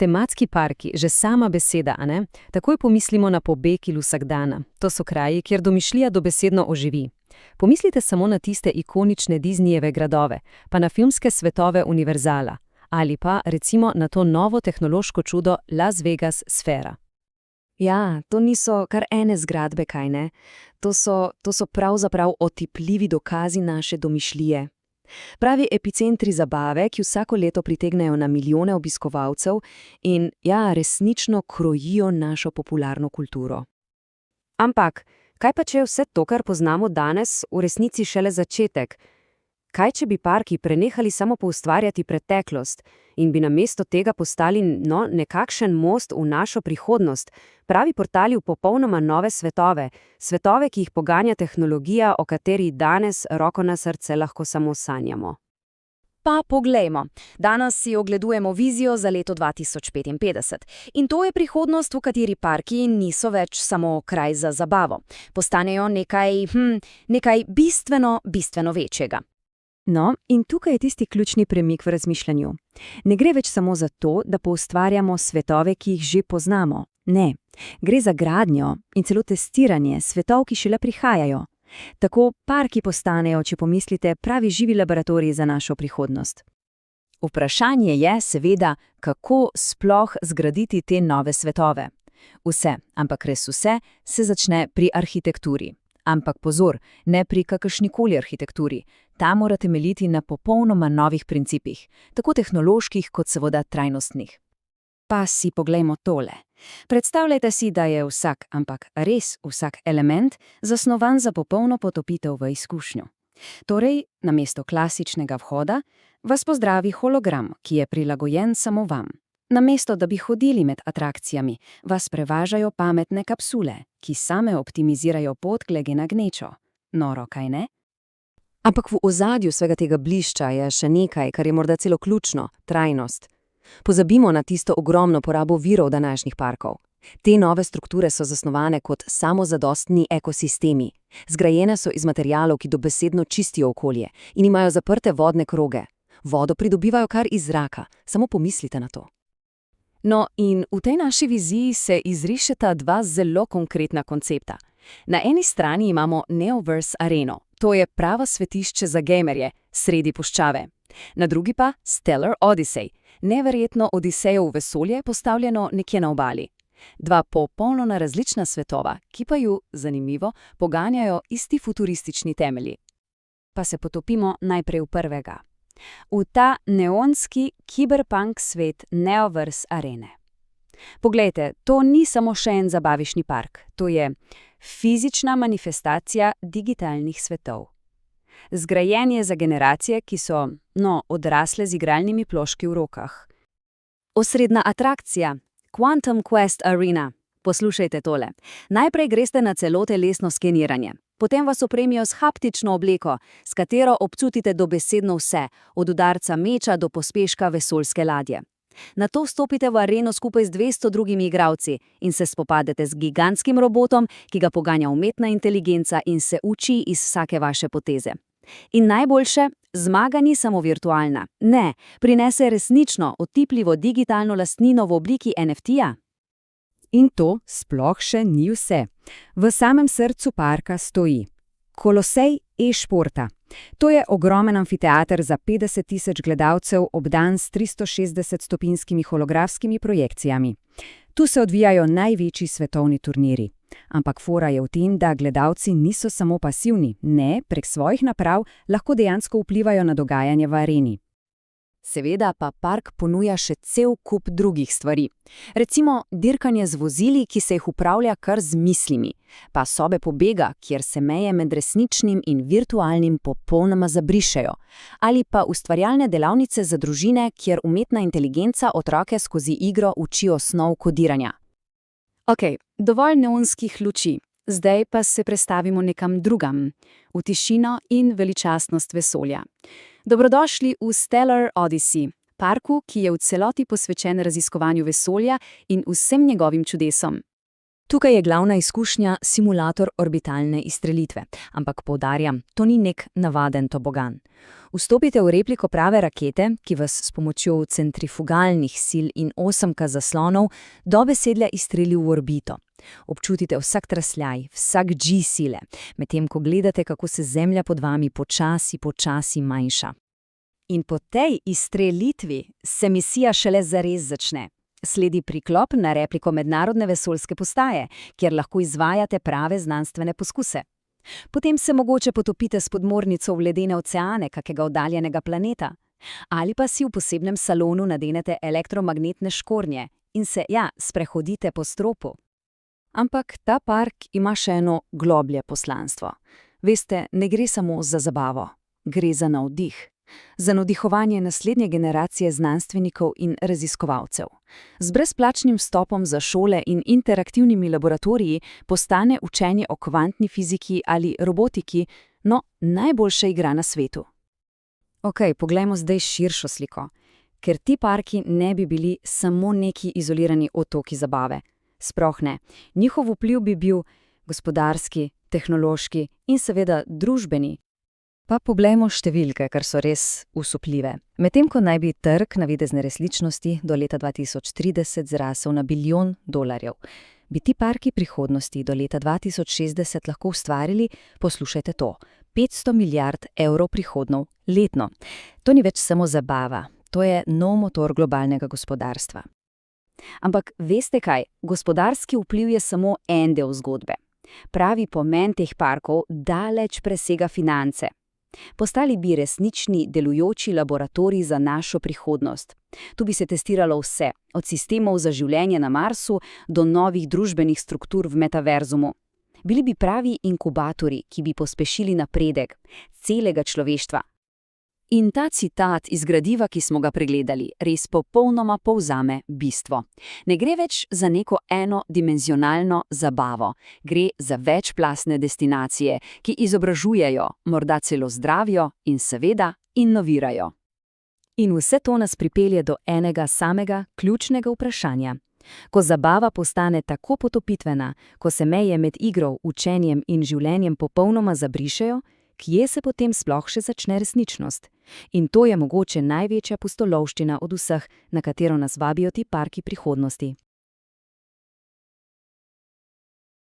Tematski parki, že sama beseda, a ne? Takoj pomislimo na pobeg iz vsakdana. To so kraji, kjer domišljija dobesedno oživi. Pomislite samo na tiste ikonične Disneyjeve gradove, pa na filmske svetove Univerzala, ali pa, recimo, na to novo tehnološko čudo Las Vegas Sfera. Ja, to niso kar ene zgradbe, kaj ne? To so pravzaprav otipljivi dokazi naše domišljije. Pravi epicentri zabave, ki vsako leto pritegnejo na milijone obiskovalcev in, ja, resnično krojijo našo popularno kulturo. Ampak, kaj pa če je vse to, kar poznamo danes, v resnici šele začetek? Kaj, če bi parki prenehali samo poustvarjati preteklost in bi namesto tega postali, nekakšen most v našo prihodnost, pravi portali v popolnoma nove svetove, svetove, ki jih poganja tehnologija, o kateri danes, roko na srce, lahko samo sanjamo? Pa poglejmo. Danes si ogledujemo vizijo za leto 2055. In to je prihodnost, v kateri parki niso več samo kraj za zabavo. Postanejo nekaj bistveno večjega. No, in tukaj je tisti ključni premik v razmišljanju. Ne gre več samo za to, da poustvarjamo svetove, ki jih že poznamo. Ne, gre za gradnjo in celo testiranje svetov, ki šele prihajajo. Tako parki postanejo, če pomislite, pravi živi laboratoriji za našo prihodnost. Vprašanje je, seveda, kako sploh zgraditi te nove svetove. Vse, ampak res vse, se začne pri arhitekturi. Ampak pozor, ne pri kakršnikoli arhitekturi. Ta mora temeljiti na popolnoma novih principih, tako tehnoloških kot seveda trajnostnih. Pa si poglejmo tole. Predstavljajte si, da je vsak, ampak res vsak element zasnovan za popolno potopitev v izkušnjo. Torej, namesto klasičnega vhoda, vas pozdravi hologram, ki je prilagojen samo vam. Namesto, da bi hodili med atrakcijami, vas prevažajo pametne kapsule, ki same optimizirajo pot glede na gnečo. Noro, kaj ne? Ampak v ozadju vsega tega blišča je še nekaj, kar je morda celo ključno – trajnost. Pozabimo na tisto ogromno porabo virov današnjih parkov. Te nove strukture so zasnovane kot samozadostni ekosistemi. Zgrajene so iz materialov, ki dobesedno čistijo okolje in imajo zaprte vodne kroge. Vodo pridobivajo kar iz zraka, samo pomislite na to. No, in v tej naši viziji se izrišeta dva zelo konkretna koncepta. Na eni strani imamo Neoverse Areno, to je pravo svetišče za gamerje, sredi puščave. Na drugi pa Stellar Odyssey, neverjetno odisejo v vesolje, postavljeno nekje na obali. Dva popolnoma različna svetova, ki pa ju, zanimivo, poganjajo isti futuristični temelji. Pa se potopimo najprej v prvega. V ta neonski kiberpunk svet Neoverse Arene. Poglejte, to ni samo še en zabavišni park, to je fizična manifestacija digitalnih svetov. Zgrajen je za generacije, ki so, odrasle z igralnimi ploški v rokah. Osrednja atrakcija, Quantum Quest Arena. Poslušajte tole. Najprej greste na celotelesno skeniranje. Potem vas opremijo s haptično obleko, s katero občutite dobesedno vse, od udarca meča do pospeška vesoljske ladje. Nato vstopite v areno skupaj z 200 drugimi igralci in se spopadete z gigantskim robotom, ki ga poganja umetna inteligenca in se uči iz vsake vaše poteze. In najboljše, zmaga ni samo virtualna. Ne, prinese resnično, otipljivo digitalno lastnino v obliki NFT-ja. In to sploh še ni vse. V samem srcu parka stoji Kolosej e-športa. To je ogromen amfiteater za 50.000 gledalcev obdan s 360-stopinskimi holografskimi projekcijami. Tu se odvijajo največji svetovni turniri. Ampak fora je v tem, da gledalci niso samo pasivni, ne, prek svojih naprav lahko dejansko vplivajo na dogajanje v areni. Seveda pa park ponuja še cel kup drugih stvari. Recimo dirkanje z vozili, ki se jih upravlja kar z mislimi, pa sobe pobega, kjer se meje med resničnim in virtualnim popolnoma zabrišejo, ali pa ustvarjalne delavnice za družine, kjer umetna inteligenca otroke skozi igro uči osnov kodiranja. Ok, dovolj neonskih luči. Zdaj pa se prestavimo nekam drugam, v tišino in veličastnost vesolja. Dobrodošli v Stellar Odyssey, parku, ki je v celoti posvečen raziskovanju vesolja in vsem njegovim čudesom. Tukaj je glavna izkušnja simulator orbitalne izstrelitve, ampak poudarjam, to ni nek navaden tobogan. Vstopite v repliko prave rakete, ki vas s pomočjo centrifugalnih sil in osemka zaslonov dobesedno izstreli v orbito. Občutite vsak trasljaj, vsak G sile, medtem ko gledate, kako se Zemlja pod vami počasi manjša. In po tej izstrelitvi se misija šele zares začne. Sledi priklop na repliko Mednarodne vesoljske postaje, kjer lahko izvajate prave znanstvene poskuse. Potem se mogoče potopite s podmornico v ledene oceane kakega oddaljenega planeta. Ali pa si v posebnem salonu nadenete elektromagnetne škornje in se, sprehodite po stropu. Ampak ta park ima še eno globlje poslanstvo. Veste, ne gre samo za zabavo, gre za navdih. Za navdihovanje naslednje generacije znanstvenikov in raziskovalcev. Z brezplačnim vstopom za šole in interaktivnimi laboratoriji postane učenje o kvantni fiziki ali robotiki, najboljša igra na svetu. Poglejmo zdaj širšo sliko. Ker ti parki ne bi bili samo neki izolirani otoki zabave. Sploh ne. Njihov vpliv bi bil gospodarski, tehnološki in seveda družbeni. Pa poglejmo številke, ker so res usupljive. Medtem ko naj bi trg navidezne resničnosti do leta 2030 zrasel na $1 bilijon, bi ti parki prihodnosti do leta 2060 lahko ustvarili, poslušajte to, 500 milijard evrov prihodkov letno. To ni več samo zabava, to je nov motor globalnega gospodarstva. Ampak veste kaj, gospodarski vpliv je samo en del zgodbe. Pravi pomen teh parkov daleč presega finance. Postali bi resnični delujoči laboratorij za našo prihodnost. Tu bi se testiralo vse, od sistemov za življenje na Marsu do novih družbenih struktur v metaverzumu. Bili bi pravi inkubatorji, ki bi pospešili napredek celega človeštva. In ta citat iz gradiva, ki smo ga pregledali, res popolnoma povzame bistvo. Ne gre več za neko enodimenzionalno zabavo, gre za večplastne destinacije, ki izobražujejo, morda celo zdravijo in seveda inovirajo. In vse to nas pripelje do enega samega ključnega vprašanja. Ko zabava postane tako potopitvena, ko se meje med igro, učenjem in življenjem popolnoma zabrišejo, kje se potem sploh še začne resničnost? In to je mogoče največja pustolovščina od vseh, na katero nas vabijo ti parki prihodnosti.